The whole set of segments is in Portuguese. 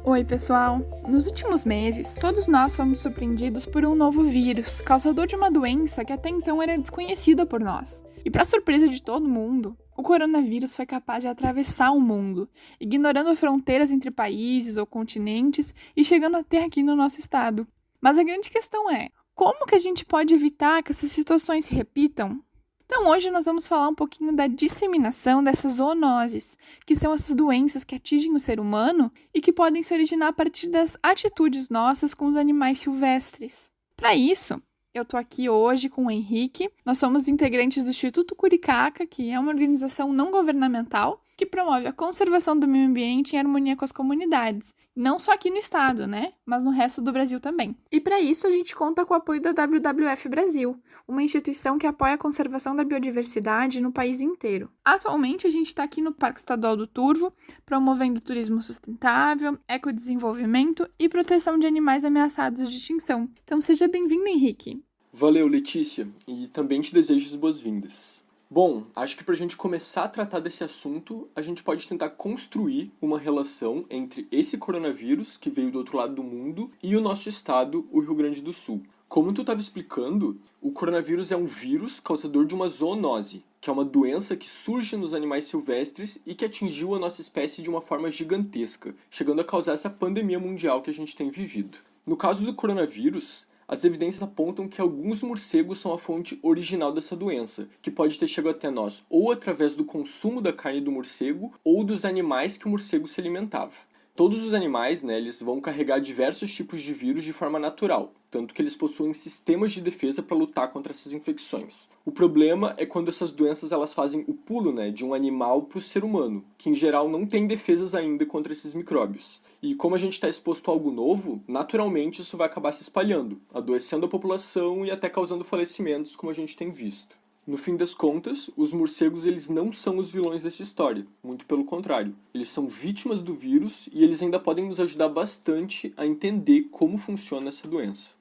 Oi, pessoal! Nos últimos meses, todos nós fomos surpreendidos por um novo vírus, causador de uma doença que até então era desconhecida por nós. E para surpresa de todo mundo, o coronavírus foi capaz de atravessar o mundo, ignorando fronteiras entre países ou continentes e chegando até aqui no nosso estado. Mas a grande questão é, como que a gente pode evitar que essas situações se repitam? Então hoje nós vamos falar um pouquinho da disseminação dessas zoonoses, que são essas doenças que atingem o ser humano e que podem se originar a partir das atitudes nossas com os animais silvestres. Para isso, eu estou aqui hoje com o Henrique. Nós somos integrantes do Instituto Curicaca, que é uma organização não governamental que promove a conservação do meio ambiente em harmonia com as comunidades. Não só aqui no estado, né? Mas no resto do Brasil também. E para isso a gente conta com o apoio da WWF Brasil, uma instituição que apoia a conservação da biodiversidade no país inteiro. Atualmente a gente está aqui no Parque Estadual do Turvo, promovendo turismo sustentável, ecodesenvolvimento e proteção de animais ameaçados de extinção. Então seja bem-vindo, Henrique. Valeu, Letícia, e também te desejo as boas-vindas. Bom, acho que para a gente começar a tratar desse assunto, a gente pode tentar construir uma relação entre esse coronavírus, que veio do outro lado do mundo, e o nosso estado, o Rio Grande do Sul. Como tu estava explicando, o coronavírus é um vírus causador de uma zoonose, que é uma doença que surge nos animais silvestres e que atingiu a nossa espécie de uma forma gigantesca, chegando a causar essa pandemia mundial que a gente tem vivido. No caso do coronavírus, as evidências apontam que alguns morcegos são a fonte original dessa doença, que pode ter chegado até nós ou através do consumo da carne do morcego ou dos animais que o morcego se alimentava. Todos os animais, eles vão carregar diversos tipos de vírus de forma natural, tanto que eles possuem sistemas de defesa para lutar contra essas infecções. O problema é quando essas doenças elas fazem o pulo, de um animal para o ser humano, que em geral não tem defesas ainda contra esses micróbios. E como a gente está exposto a algo novo, naturalmente isso vai acabar se espalhando, adoecendo a população e até causando falecimentos, como a gente tem visto. No fim das contas, os morcegos eles não são os vilões dessa história, muito pelo contrário. Eles são vítimas do vírus e eles ainda podem nos ajudar bastante a entender como funciona essa doença.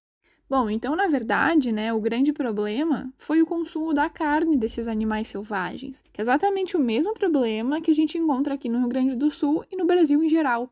Bom, então, na verdade, o grande problema foi o consumo da carne desses animais selvagens, que é exatamente o mesmo problema que a gente encontra aqui no Rio Grande do Sul e no Brasil em geral.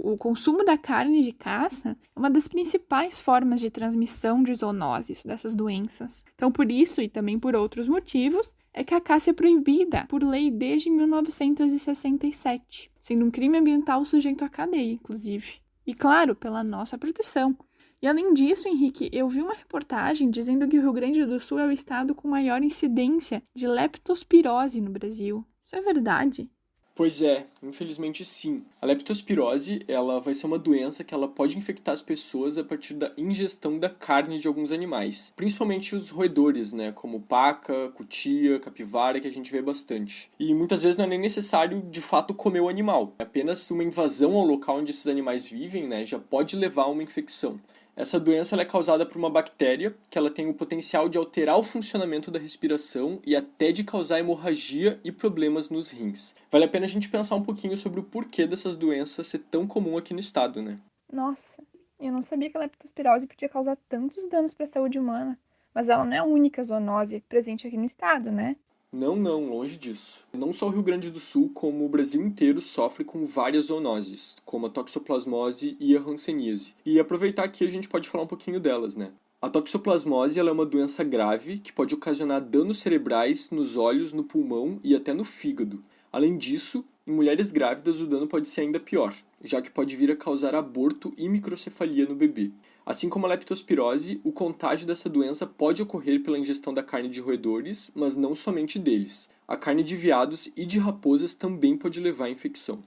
O consumo da carne de caça é uma das principais formas de transmissão de zoonoses, dessas doenças. Então, por isso e também por outros motivos, é que a caça é proibida por lei desde 1967, sendo um crime ambiental sujeito à cadeia, inclusive. E, claro, pela nossa proteção. E além disso, Henrique, eu vi uma reportagem dizendo que o Rio Grande do Sul é o estado com maior incidência de leptospirose no Brasil. Isso é verdade? Pois é, infelizmente sim. A leptospirose, ela vai ser uma doença que ela pode infectar as pessoas a partir da ingestão da carne de alguns animais, principalmente os roedores, como paca, cutia, capivara, que a gente vê bastante. E muitas vezes não é nem necessário de fato comer o animal. Apenas uma invasão ao local onde esses animais vivem, já pode levar a uma infecção. Essa doença ela é causada por uma bactéria que ela tem o potencial de alterar o funcionamento da respiração e até de causar hemorragia e problemas nos rins. Vale a pena a gente pensar um pouquinho sobre o porquê dessas doenças ser tão comum aqui no estado, Nossa, eu não sabia que a leptospirose podia causar tantos danos para a saúde humana. Mas ela não é a única zoonose presente aqui no estado, né? Não, longe disso. Não só o Rio Grande do Sul, como o Brasil inteiro sofre com várias zoonoses, como a toxoplasmose e a hanseníase. E aproveitar aqui a gente pode falar um pouquinho delas, A toxoplasmose ela é uma doença grave que pode ocasionar danos cerebrais nos olhos, no pulmão e até no fígado. Além disso, em mulheres grávidas o dano pode ser ainda pior, já que pode vir a causar aborto e microcefalia no bebê. Assim como a leptospirose, o contágio dessa doença pode ocorrer pela ingestão da carne de roedores, mas não somente deles. A carne de veados e de raposas também pode levar à infecção.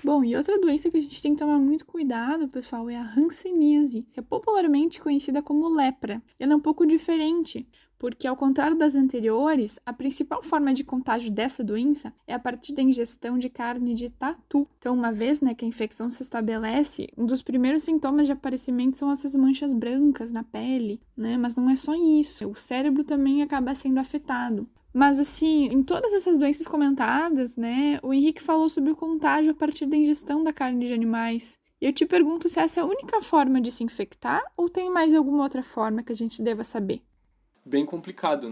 Bom, e outra doença que a gente tem que tomar muito cuidado, pessoal, é a hanseníase, que é popularmente conhecida como lepra. Ela é um pouco diferente, porque ao contrário das anteriores, a principal forma de contágio dessa doença é a partir da ingestão de carne de tatu. Então, uma vez que a infecção se estabelece, um dos primeiros sintomas de aparecimento são essas manchas brancas na pele, Mas não é só isso, o cérebro também acaba sendo afetado. Mas, assim, em todas essas doenças comentadas, o Henrique falou sobre o contágio a partir da ingestão da carne de animais. E eu te pergunto se essa é a única forma de se infectar ou tem mais alguma outra forma que a gente deva saber? Bem complicado,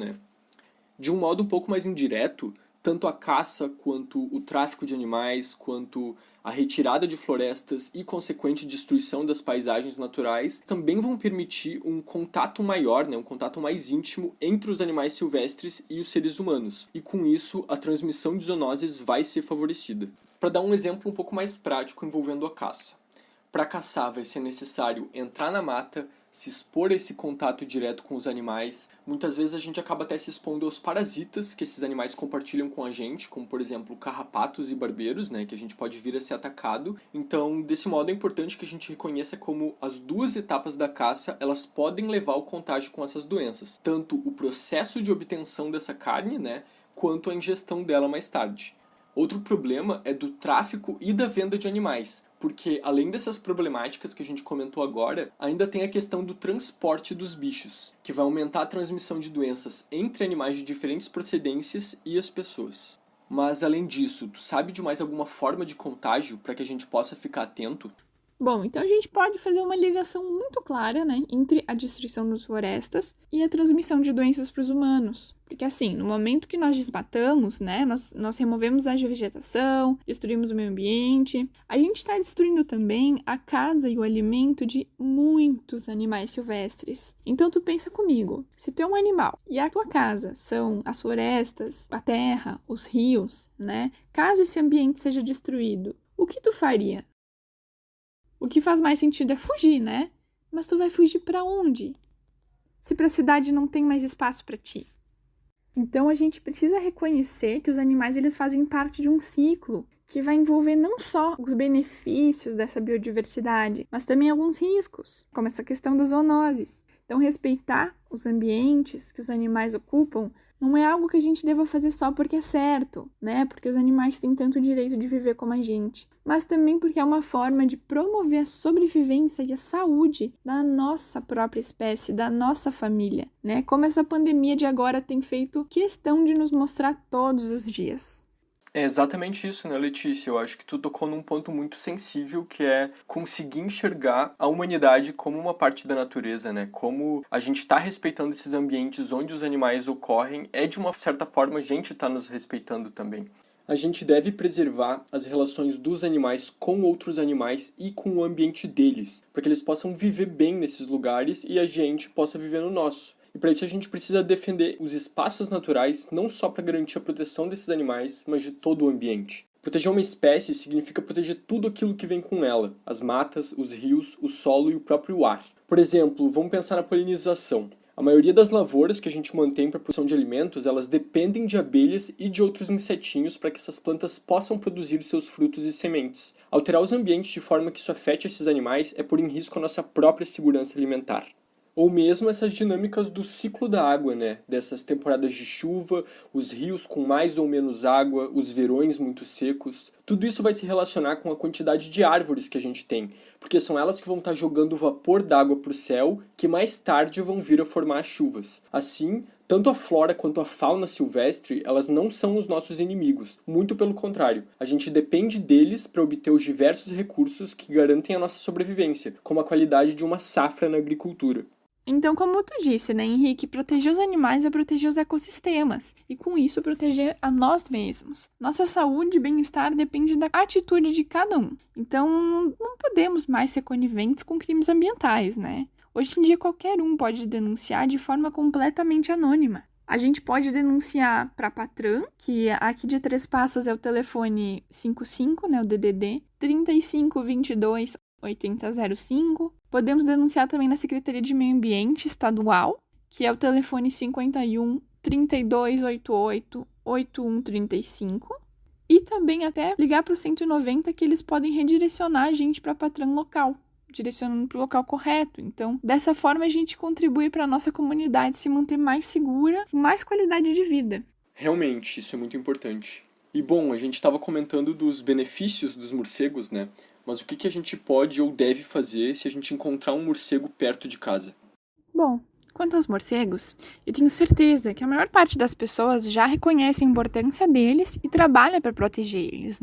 De um modo um pouco mais indireto, Tanto a caça, quanto o tráfico de animais, quanto a retirada de florestas e consequente destruição das paisagens naturais também vão permitir um contato maior, um contato mais íntimo entre os animais silvestres e os seres humanos. E com isso, a transmissão de zoonoses vai ser favorecida. Para dar um exemplo um pouco mais prático envolvendo a caça. Para caçar vai ser necessário entrar na mata, se expor a esse contato direto com os animais. Muitas vezes a gente acaba até se expondo aos parasitas que esses animais compartilham com a gente, como por exemplo carrapatos e barbeiros, que a gente pode vir a ser atacado. Então, desse modo é importante que a gente reconheça como as duas etapas da caça, elas podem levar ao contágio com essas doenças. Tanto o processo de obtenção dessa carne, quanto a ingestão dela mais tarde. Outro problema é do tráfico e da venda de animais, porque além dessas problemáticas que a gente comentou agora, ainda tem a questão do transporte dos bichos, que vai aumentar a transmissão de doenças entre animais de diferentes procedências e as pessoas. Mas além disso, tu sabe de mais alguma forma de contágio para que a gente possa ficar atento? Bom, então a gente pode fazer uma ligação muito clara, entre a destruição das florestas e a transmissão de doenças para os humanos. Porque assim, no momento que nós desmatamos, nós removemos a vegetação, destruímos o meio ambiente, a gente está destruindo também a casa e o alimento de muitos animais silvestres. Então tu pensa comigo, se tu é um animal e a tua casa são as florestas, a terra, os rios, caso esse ambiente seja destruído, o que tu faria? O que faz mais sentido é fugir, Mas tu vai fugir para onde? Se para a cidade não tem mais espaço para ti. Então a gente precisa reconhecer que os animais eles fazem parte de um ciclo que vai envolver não só os benefícios dessa biodiversidade, mas também alguns riscos, como essa questão das zoonoses. Então respeitar os ambientes que os animais ocupam não é algo que a gente deva fazer só porque é certo, Porque os animais têm tanto direito de viver como a gente, mas também porque é uma forma de promover a sobrevivência e a saúde da nossa própria espécie, da nossa família, Como essa pandemia de agora tem feito questão de nos mostrar todos os dias. É exatamente isso, Letícia? Eu acho que tu tocou num ponto muito sensível, que é conseguir enxergar a humanidade como uma parte da natureza, Como a gente está respeitando esses ambientes onde os animais ocorrem, de uma certa forma a gente está nos respeitando também. A gente deve preservar as relações dos animais com outros animais e com o ambiente deles, para que eles possam viver bem nesses lugares e a gente possa viver no nosso. E para isso a gente precisa defender os espaços naturais, não só para garantir a proteção desses animais, mas de todo o ambiente. Proteger uma espécie significa proteger tudo aquilo que vem com ela, as matas, os rios, o solo e o próprio ar. Por exemplo, vamos pensar na polinização. A maioria das lavouras que a gente mantém para a produção de alimentos, elas dependem de abelhas e de outros insetinhos para que essas plantas possam produzir seus frutos e sementes. Alterar os ambientes de forma que isso afete esses animais é pôr em risco a nossa própria segurança alimentar. Ou mesmo essas dinâmicas do ciclo da água, Dessas temporadas de chuva, os rios com mais ou menos água, os verões muito secos. Tudo isso vai se relacionar com a quantidade de árvores que a gente tem, porque são elas que vão estar jogando o vapor d'água para o céu, que mais tarde vão vir a formar as chuvas. Assim, tanto a flora quanto a fauna silvestre, elas não são os nossos inimigos. Muito pelo contrário, a gente depende deles para obter os diversos recursos que garantem a nossa sobrevivência, como a qualidade de uma safra na agricultura. Então, como tu disse, Henrique, proteger os animais é proteger os ecossistemas e, com isso, proteger a nós mesmos. Nossa saúde e bem-estar depende da atitude de cada um. Então, não podemos mais ser coniventes com crimes ambientais, Hoje em dia, qualquer um pode denunciar de forma completamente anônima. A gente pode denunciar para a Patran, que aqui de Três Passos é o telefone 55, o DDD, 3522 8005. Podemos denunciar também na Secretaria de Meio Ambiente Estadual, que é o telefone 51 3288 8135. E também até ligar para o 190, que eles podem redirecionar a gente para a Patran local, direcionando para o local correto. Então, dessa forma, a gente contribui para a nossa comunidade se manter mais segura e mais qualidade de vida. Realmente, isso é muito importante. E bom, a gente estava comentando dos benefícios dos morcegos, Mas o que a gente pode ou deve fazer se a gente encontrar um morcego perto de casa? Bom, quanto aos morcegos, eu tenho certeza que a maior parte das pessoas já reconhece a importância deles e trabalha para proteger eles,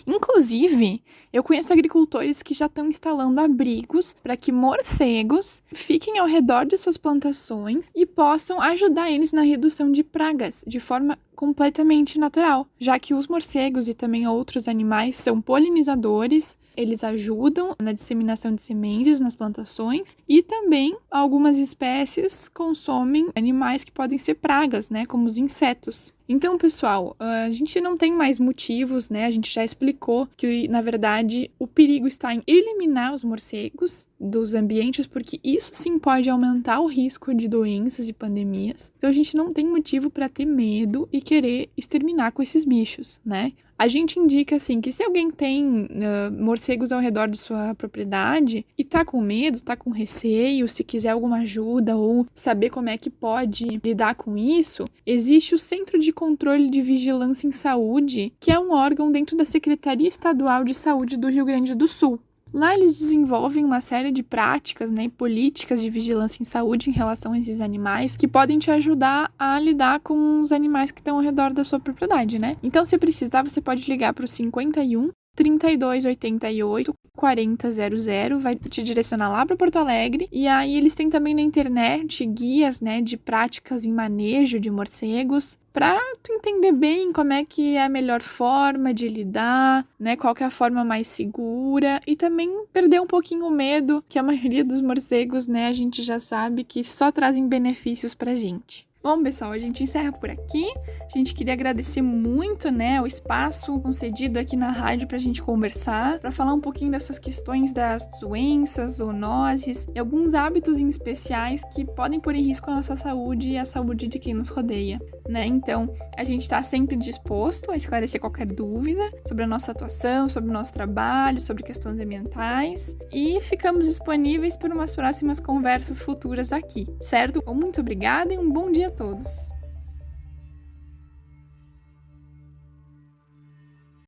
Inclusive, eu conheço agricultores que já estão instalando abrigos para que morcegos fiquem ao redor de suas plantações e possam ajudar eles na redução de pragas de forma completamente natural, já que os morcegos e também outros animais são polinizadores, eles ajudam na disseminação de sementes nas plantações e também algumas espécies consomem animais que podem ser pragas, né, como os insetos. Então, pessoal, a gente não tem mais motivos, né? A gente já explicou que, na verdade, o perigo está em eliminar os morcegos dos ambientes, porque isso sim pode aumentar o risco de doenças e pandemias. Então, a gente não tem motivo para ter medo e querer exterminar com esses bichos, né? A gente indica, assim, que se alguém tem morcegos ao redor de sua propriedade e tá com medo, tá com receio, se quiser alguma ajuda ou saber como é que pode lidar com isso, existe o Centro de Controle de Vigilância em Saúde, que é um órgão dentro da Secretaria Estadual de Saúde do Rio Grande do Sul. Lá eles desenvolvem uma série de práticas, né, e políticas de vigilância em saúde em relação a esses animais que podem te ajudar a lidar com os animais que estão ao redor da sua propriedade, né? Então, se precisar, você pode ligar para o 51 3288 4000, vai te direcionar lá para Porto Alegre. E aí eles têm também na internet guias, né, de práticas em manejo de morcegos, para tu entender bem como é que é a melhor forma de lidar, né, qual que é a forma mais segura e também perder um pouquinho o medo, que a maioria dos morcegos, né, a gente já sabe que só trazem benefícios pra gente. Bom, pessoal, a gente encerra por aqui. A gente queria agradecer muito, né, o espaço concedido aqui na rádio pra gente conversar, pra falar um pouquinho dessas questões das doenças, zoonoses e alguns hábitos em especiais que podem pôr em risco a nossa saúde e a saúde de quem nos rodeia, né? Então, a gente tá sempre disposto a esclarecer qualquer dúvida sobre a nossa atuação, sobre o nosso trabalho, sobre questões ambientais e ficamos disponíveis por umas próximas conversas futuras aqui, certo? Muito obrigada e um bom dia a todos!